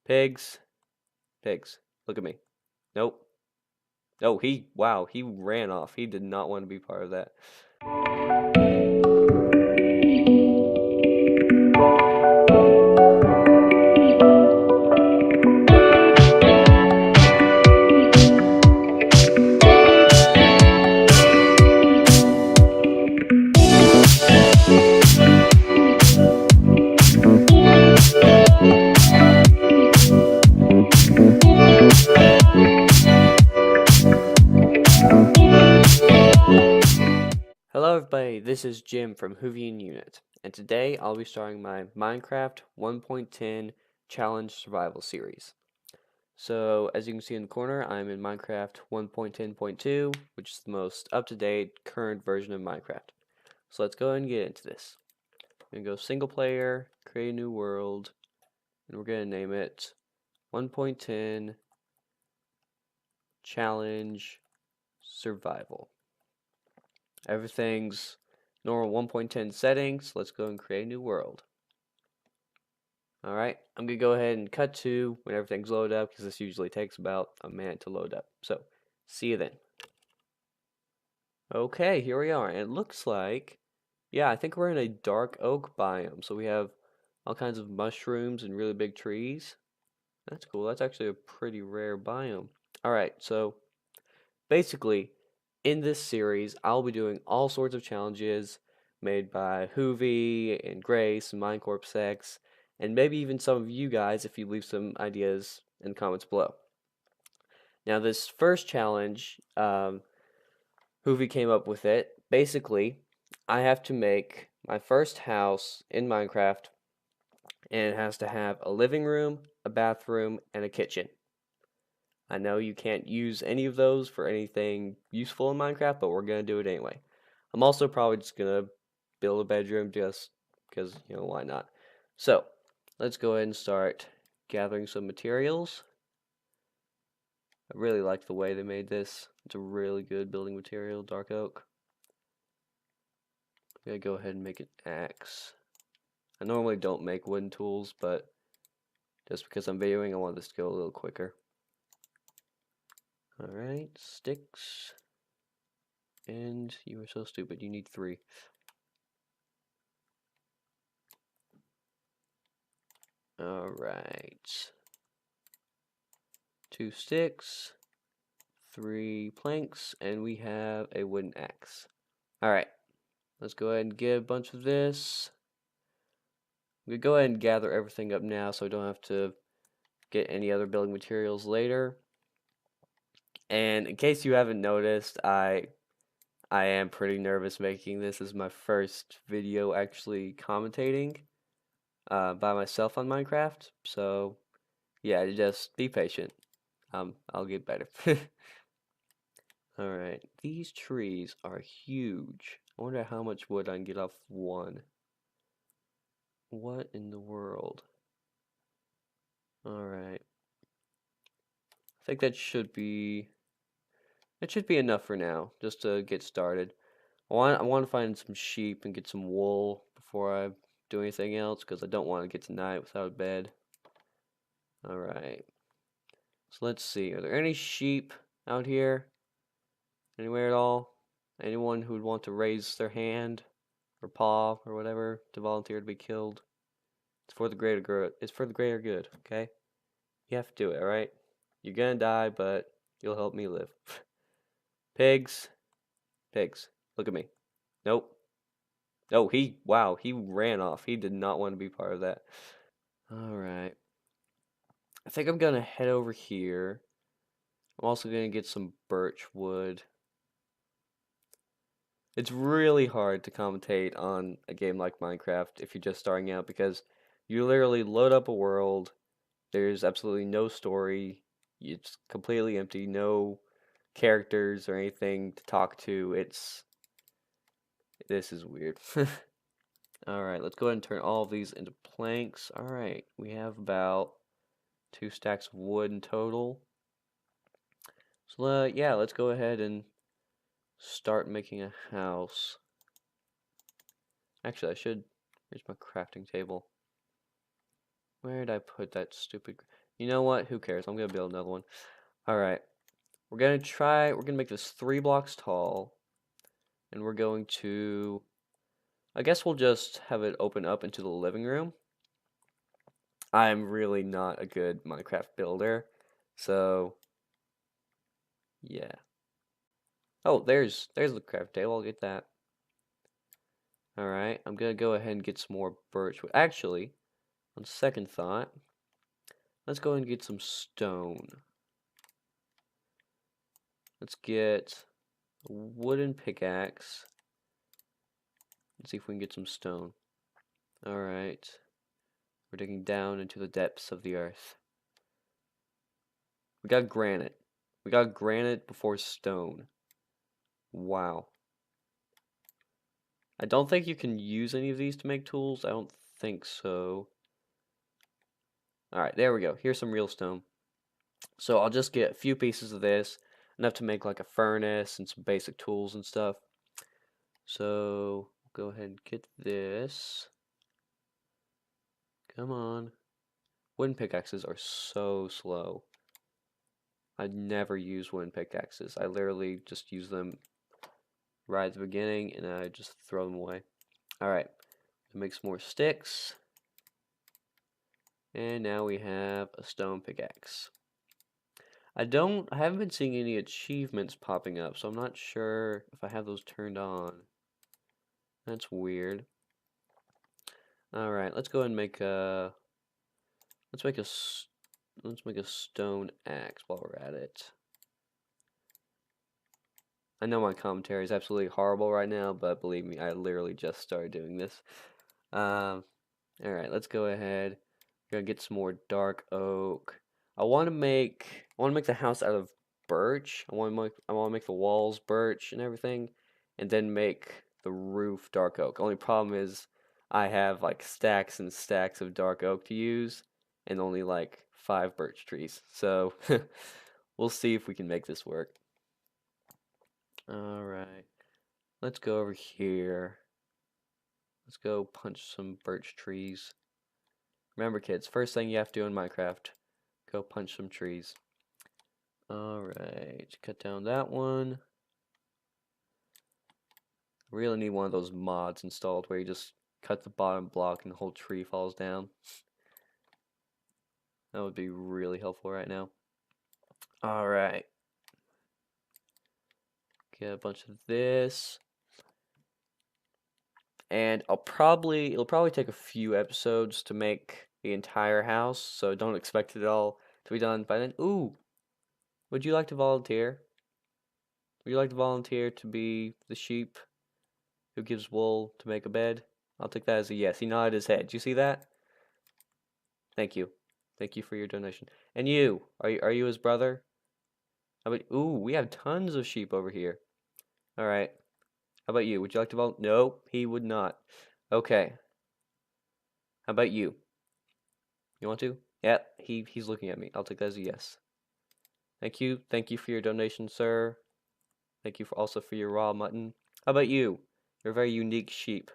Pigs. Pigs. Look at me. Nope. Oh, wow, he ran off. He did not want to be part of that. Hello everybody, this is Jim from Whovian Unit, and today I'll be starting my Minecraft 1.10 Challenge Survival Series. So, as you can see in the corner, I'm in Minecraft 1.10.2, which is the most up-to-date current version of Minecraft. So let's go ahead and get into this. I'm going to go single player, create a new world, and we're going to name it 1.10 Challenge Survival. Everything's normal 1.10 settings. Let's go and create a new world. Alright, I'm going to go ahead and cut to when everything's loaded up, because this usually takes about a minute to load up. So, see you then. Okay, here we are. And it looks like, yeah, I think we're in a dark oak biome. So we have all kinds of mushrooms and really big trees. That's cool. That's actually a pretty rare biome. Alright, so basically, in this series, I'll be doing all sorts of challenges made by Hoovy and Grace and MineCorpsX, and maybe even some of you guys if you leave some ideas in the comments below. Now, this first challenge, Hoovy came up with it. Basically, I have to make my first house in Minecraft, and it has to have a living room, a bathroom, and a kitchen. I know you can't use any of those for anything useful in Minecraft, but we're going to do it anyway. I'm also probably just going to build a bedroom just because, why not? So, let's go ahead and start gathering some materials. I really like the way they made this. It's a really good building material, dark oak. I'm going to go ahead and make an axe. I normally don't make wooden tools, but just because I'm videoing, I want this to go a little quicker. Alright, sticks. And you are so stupid, you need 3. Alright. 2 sticks, 3 planks, and we have a wooden axe. Alright, let's go ahead and get a bunch of this. I'm going to go ahead and gather everything up now so I don't have to get any other building materials later. And in case you haven't noticed, I am pretty nervous making this. This is my first video actually commentating by myself on Minecraft. So yeah, just be patient. I'll get better. Alright, these trees are huge. I wonder how much wood I can get off one. What in the world? Alright. I think that should be enough for now, just to get started. I want to find some sheep and get some wool before I do anything else, because I don't want to get to night without a bed. Alright. So let's see, are there any sheep out here? Anywhere at all? Anyone who would want to raise their hand or paw or whatever to volunteer to be killed? It's for the greater good. It's for the greater good, okay? You have to do it, alright? You're gonna die, but you'll help me live. Pigs. Pigs. Look at me. Nope. Oh, wow, he ran off. He did not want to be part of that. Alright. I think I'm gonna head over here. I'm also gonna get some birch wood. It's really hard to commentate on a game like Minecraft if you're just starting out, because you literally load up a world, there's absolutely no story, it's completely empty, no characters or anything to talk to. This is weird. Alright, let's go ahead and turn all of these into planks. Alright, we have about 2 stacks of wood in total. So yeah, let's go ahead and start making a house. Actually, where's my crafting table? Where did I put that stupid... You know what? Who cares? I'm gonna build another one. All right. We're gonna make this 3 blocks tall, and we're going to, I guess we'll just have it open up into the living room. I'm really not a good Minecraft builder, so yeah. Oh, there's the craft table. I'll get that. All right, I'm gonna go ahead and get some more birch wood. Actually, on second thought, let's go and get some stone. Let's get a wooden pickaxe. Let's see if we can get some stone. All right, we're digging down into the depths of the earth. We got granite. We got granite before stone. Wow. I don't think you can use any of these to make tools. I don't think so. Alright, there we go. Here's some real stone. So I'll just get a few pieces of this, enough to make like a furnace and some basic tools and stuff. So go ahead and get this. Come on. Wooden pickaxes are so slow. I never use wooden pickaxes. I literally just use them right at the beginning and I just throw them away. Alright, make some more sticks. And now we have a stone pickaxe. I haven't been seeing any achievements popping up, so I'm not sure if I have those turned on. That's weird. Alright, let's go ahead and make a, let's make a stone axe while we're at it. I know my commentary is absolutely horrible right now, but believe me, I literally just started doing this. Alright, let's go ahead. We're gonna get some more dark oak. I want to make the house out of birch. I want to make the walls birch and everything, and then make the roof dark oak. Only problem is I have like stacks and stacks of dark oak to use, and only like 5 birch trees. So we'll see if we can make this work. All right, let's go over here. Let's go punch some birch trees. Remember, kids, first thing you have to do in Minecraft, go punch some trees. Alright, cut down that one. Really need one of those mods installed where you just cut the bottom block and the whole tree falls down. That would be really helpful right now. Alright. Get a bunch of this. And it'll probably take a few episodes to make the entire house, so don't expect it all to be done by then. Ooh! Would you like to volunteer? Would you like to volunteer to be the sheep who gives wool to make a bed? I'll take that as a yes. He nodded his head. Do you see that? Thank you. Thank you for your donation. And you, are you his brother? How about, ooh, we have tons of sheep over here. All right. How about you? Would you like to volunteer? No, he would not. Okay. How about you? You want to? Yeah, he's looking at me. I'll take that as a yes. Thank you. Thank you for your donation, sir. Thank you also for your raw mutton. How about you? You're a very unique sheep.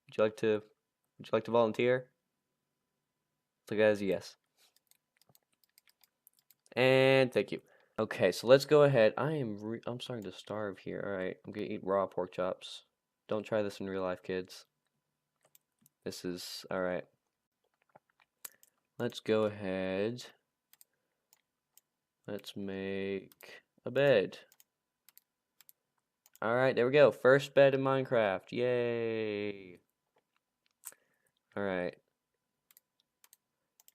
Would you like to volunteer? Take that as a yes. And thank you. Okay, so let's go ahead. I'm starting to starve here. All right, I'm gonna eat raw pork chops. Don't try this in real life, kids. This is all right. Let's go ahead. Let's make a bed. All right, there we go. First bed in Minecraft. Yay! All right.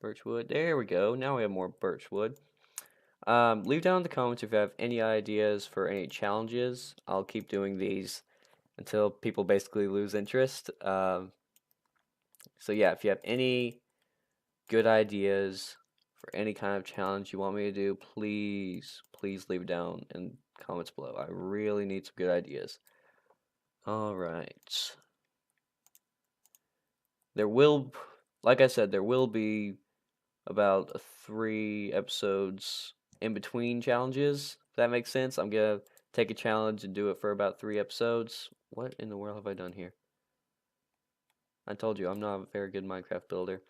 Birchwood. There we go. Now we have more birchwood. Leave down in the comments if you have any ideas for any challenges. I'll keep doing these until people basically lose interest. So yeah, if you have any good ideas for any kind of challenge you want me to do, please leave it down in comments below. I really need some good ideas. All right. Like I said, there will be about 3 episodes in between challenges. If that makes sense. I'm gonna take a challenge and do it for about 3 episodes. What in the world have I done here? I told you I'm not a very good Minecraft builder.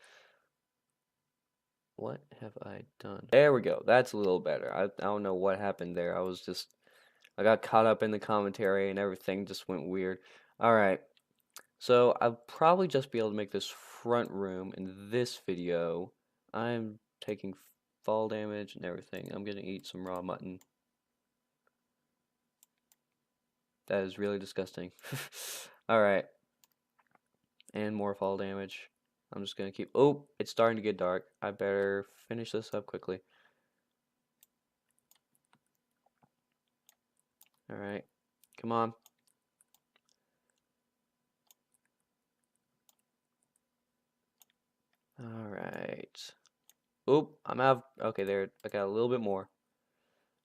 What have I done? There we go. That's a little better. I don't know what happened there. I got caught up in the commentary and everything just went weird. All right. So I'll probably just be able to make this front room in this video. I'm taking fall damage and everything. I'm gonna eat some raw mutton. That is really disgusting. All right. And more fall damage. I'm just gonna keep. Oh, it's starting to get dark. I better finish this up quickly. All right, come on. All right. Oh, I'm out. Okay, there. I got a little bit more.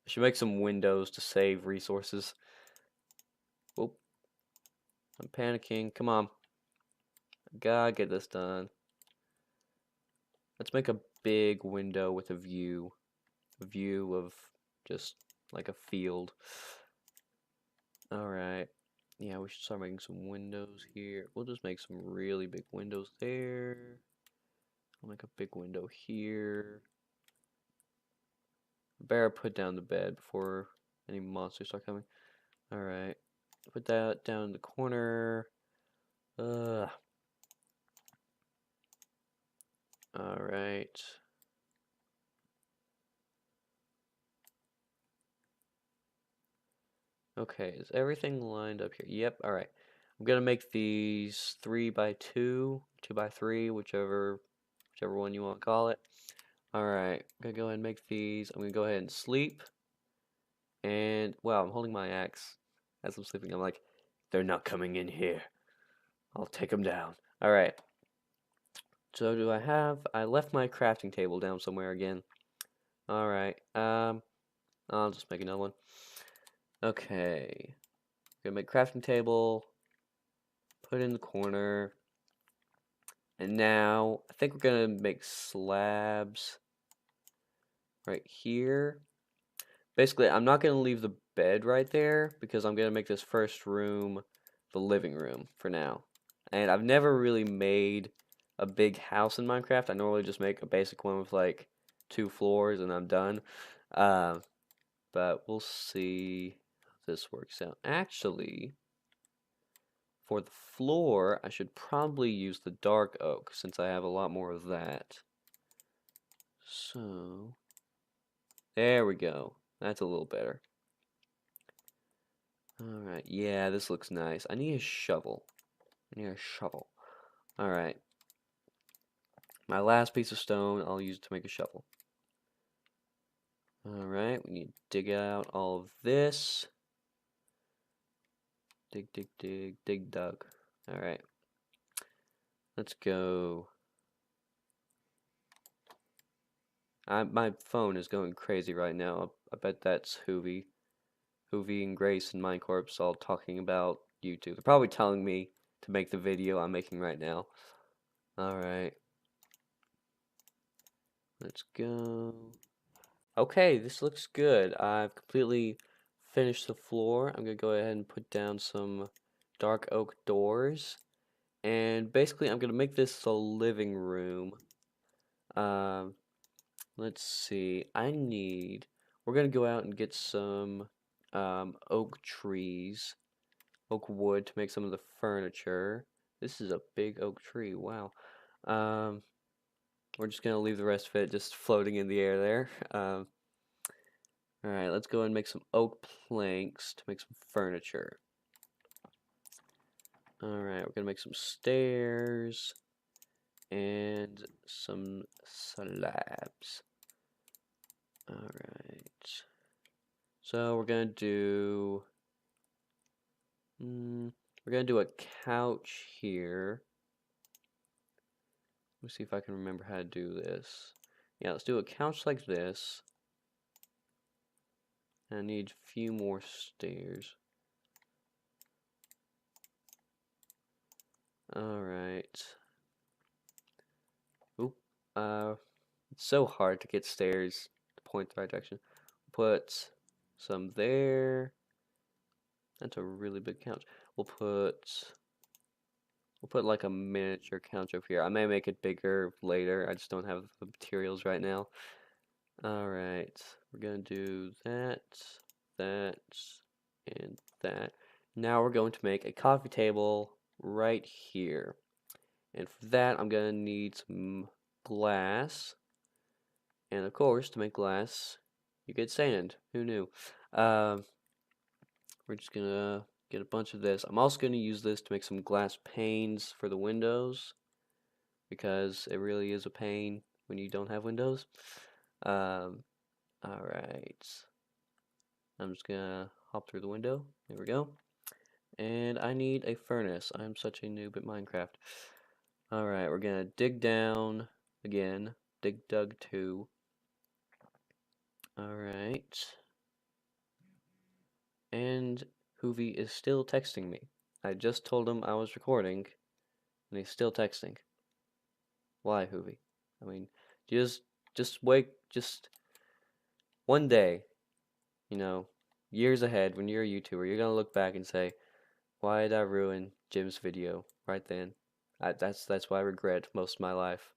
I should make some windows to save resources. Oh, I'm panicking. Come on. I gotta get this done. Let's make a big window with a view. A view of just like a field. Alright. Yeah, we should start making some windows here. We'll just make some really big windows there. I'll make a big window here. Better put down the bed before any monsters start coming. Alright. Put that down in the corner. Alright. Okay, is everything lined up here? Yep, alright. I'm gonna make these 3 by 2, 2 by 3, whichever one you want to call it. Alright, I'm gonna go ahead and make these. I'm gonna go ahead and sleep. And wow, I'm holding my axe as I'm sleeping. I'm like, they're not coming in here. I'll take them down. Alright. So do I left my crafting table down somewhere again. Alright. I'll just make another one. Okay. Gonna make crafting table. Put it in the corner. And now I think we're gonna make slabs right here. Basically, I'm not gonna leave the bed right there because I'm gonna make this first room the living room for now. And I've never really made a big house in Minecraft. I normally just make a basic one with like 2 floors and I'm done. Uh, but we'll see how this works out. Actually, for the floor, I should probably use the dark oak since I have a lot more of that. So, there we go. That's a little better. Alright, yeah, this looks nice. I need a shovel. Alright. My last piece of stone, I'll use it to make a shovel. Alright, we need to dig out all of this. Dig, dug. Alright. Let's go. My phone is going crazy right now. I bet that's Hoovie and Grace and Minecorp's all talking about YouTube. They're probably telling me to make the video I'm making right now. Alright. Let's go. Okay, this looks good. I've completely finished the floor. I'm gonna go ahead and put down some dark oak doors. And basically, I'm gonna make this a living room. Um, let's see. We're gonna go out and get some oak trees, oak wood to make some of the furniture. This is a big oak tree. Wow. Um, we're just gonna leave the rest of it just floating in the air there. Alright, let's go and make some oak planks to make some furniture. Alright, we're gonna make some stairs and some slabs. Alright. So we're gonna do a couch here. Let's see if I can remember how to do this. Yeah, let's do a couch like this. I need a few more stairs. Alright. Oop. It's so hard to get stairs to point the right direction. Put some there. That's a really big couch. We'll put We'll put like a miniature counter up here. I may make it bigger later. I just don't have the materials right now. Alright, we're gonna do that, that, and that. Now we're going to make a coffee table right here. And for that, I'm gonna need some glass. And of course, to make glass, you get sand. Who knew? Um, we're just gonna get a bunch of this. I'm also gonna use this to make some glass panes for the windows because it really is a pain when you don't have windows. Um, all right. I'm just gonna hop through the window. There we go. And I need a furnace. I'm such a noob at Minecraft. All right, we're gonna dig down again. Dig dug 2. All right. And Hoovy is still texting me. I just told him I was recording, and he's still texting. Why, Hoovy? I mean, just wait, just one day, you know, years ahead when you're a YouTuber, you're gonna look back and say, "Why did I ruin Jim's video right then?" That's what I regret most of my life.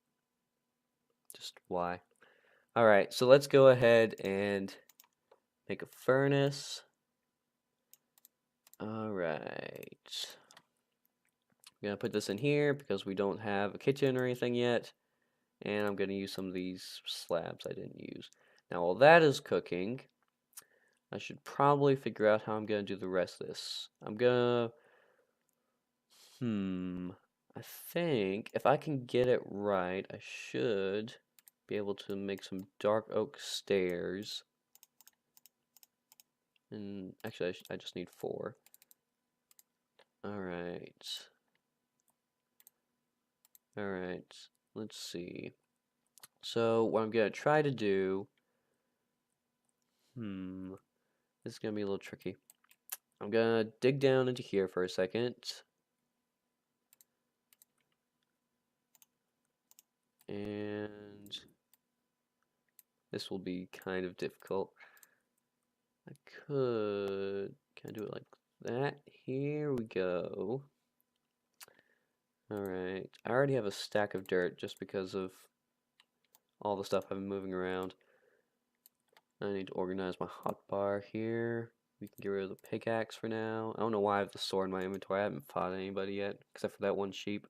Just why? All right, so let's go ahead and make a furnace. All right. I'm gonna put this in here because we don't have a kitchen or anything yet. And I'm gonna use some of these slabs I didn't use. Now while that is cooking, I should probably figure out how I'm gonna do the rest of this. I think if I can get it right, I should be able to make some dark oak stairs. And actually, I just need 4. Alright. Alright. Let's see. So, what I'm gonna try to do. This is gonna be a little tricky. I'm gonna dig down into here for a second. And this will be kind of difficult. Can I do it like that? Here we go. Alright, I already have a stack of dirt just because of all the stuff I've been moving around. I need to organize my hotbar here. We can get rid of the pickaxe for now. I don't know why I have the sword in my inventory. I haven't fought anybody yet, except for that one sheep.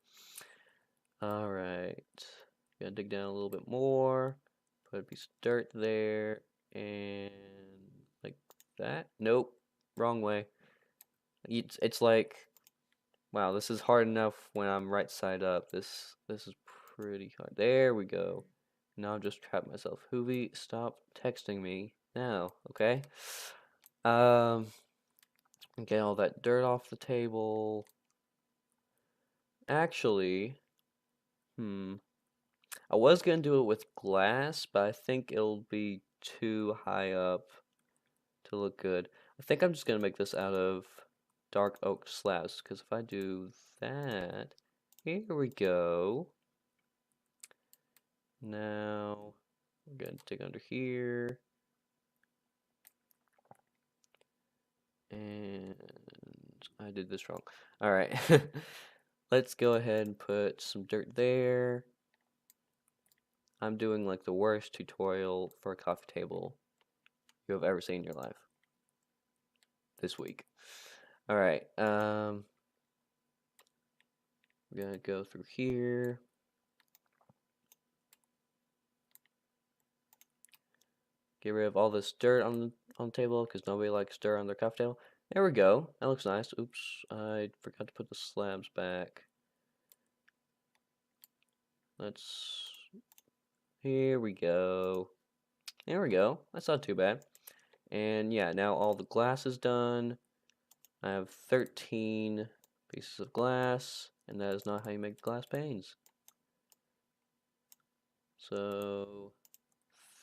Alright, gotta dig down a little bit more. Put a piece of dirt there, and like that. Nope, wrong way. It's like, wow, this is hard enough when I'm right side up. This is pretty hard. There we go. Now I've just trapped myself. Hoovy, stop texting me now, okay? Um, get all that dirt off the table. Actually, I was gonna do it with glass, but I think it'll be too high up to look good. I think I'm just gonna make this out of dark oak slabs, because if I do that, here we go. Now, we're gonna dig under here. And I did this wrong. Alright. Let's go ahead and put some dirt there. I'm doing like the worst tutorial for a coffee table you have ever seen in your life. This week. Alright, we're gonna go through here. Get rid of all this dirt on the table because nobody likes dirt on their coffee table. There we go. That looks nice. Oops, I forgot to put the slabs back. Here we go. There we go. That's not too bad. And yeah, now all the glass is done. I have 13 pieces of glass, and that is not how you make glass panes. So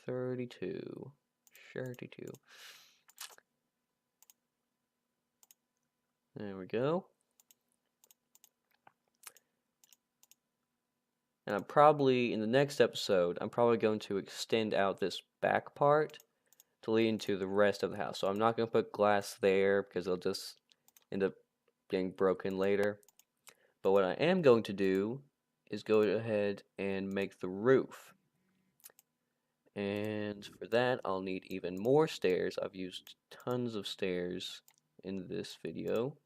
32. 32. There we go. And I'm probably, in the next episode, I'm probably going to extend out this back part to lead into the rest of the house. So I'm not going to put glass there because it'll just end up getting broken later. But what I am going to do is go ahead and make the roof. And for that, I'll need even more stairs. I've used tons of stairs in this video.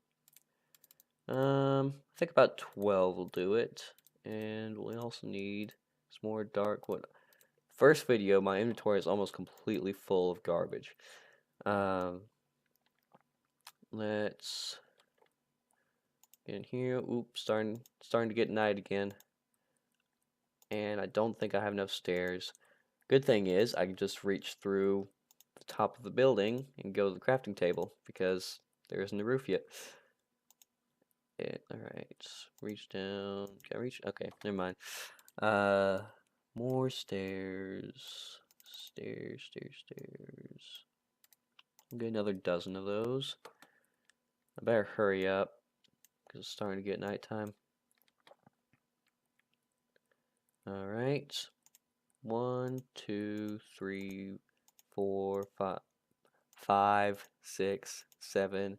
I think about 12 will do it. And we also need some more dark wood. First video, my inventory is almost completely full of garbage. Let's get in here. Oops, starting to get night again. And I don't think I have enough stairs. Good thing is I can just reach through the top of the building and go to the crafting table because there isn't a roof yet. Alright, reach down. Can I reach? Okay, never mind. More stairs. Stairs. I'll get another dozen of those. I better hurry up because it's starting to get nighttime. Alright. 1, 2, 3, 4, 5, 6, 7,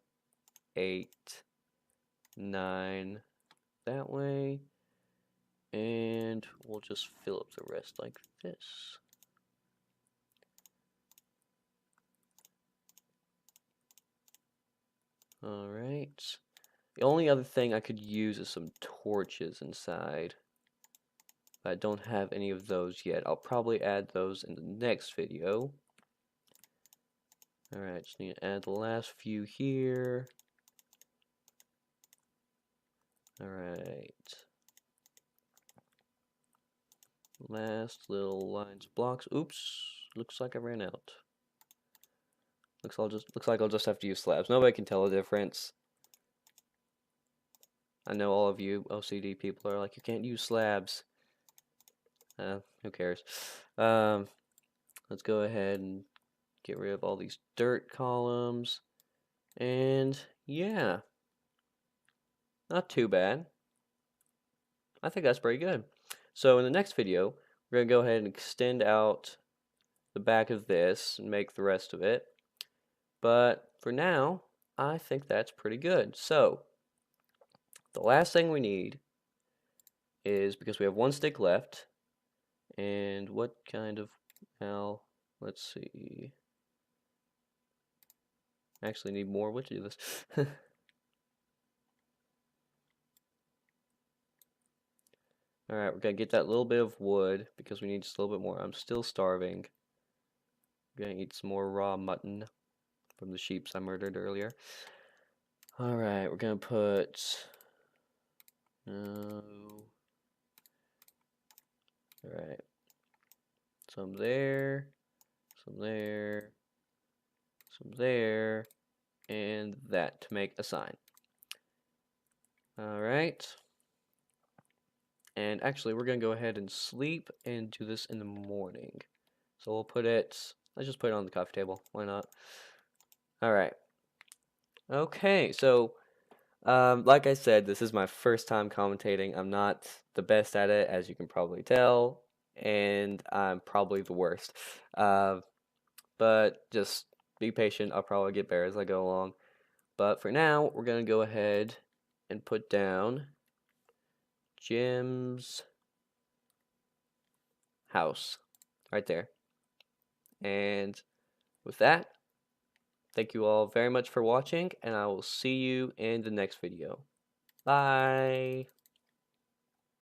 8, 9 that way. And we'll just fill up the rest like this. Alright. The only other thing I could use is some torches inside. But I don't have any of those yet. I'll probably add those in the next video. Alright, just need to add the last few here. Alright. Last little lines of blocks. Oops. Looks like I ran out. Looks like I'll just have to use slabs. Nobody can tell the difference. I know all of you OCD people are like, you can't use slabs. Who cares? Let's go ahead and get rid of all these dirt columns. And yeah, not too bad. I think that's pretty good. So in the next video, we're going to go ahead and extend out the back of this and make the rest of it. But for now, I think that's pretty good. So the last thing we need is, because we have one stick left, and what kind of, well, let's see. Actually need more wood to do this. Alright, we're gonna get that little bit of wood because we need just a little bit more. I'm still starving. I'm gonna eat some more raw mutton from the sheeps I murdered earlier. Alright, we're gonna put... No. Alright. Some there. Some there. Some there. And that to make a sign. Alright. And actually, we're going to go ahead and sleep and do this in the morning. So we'll put it, let's just put it on the coffee table. Why not? Alright. Okay, so, like I said, this is my first time commentating. I'm not the best at it, as you can probably tell. And I'm probably the worst. But just be patient. I'll probably get better as I go along. But for now, we're going to go ahead and put down JEM's house right there. And with that, thank you all very much for watching, and I will see you in the next video. Bye!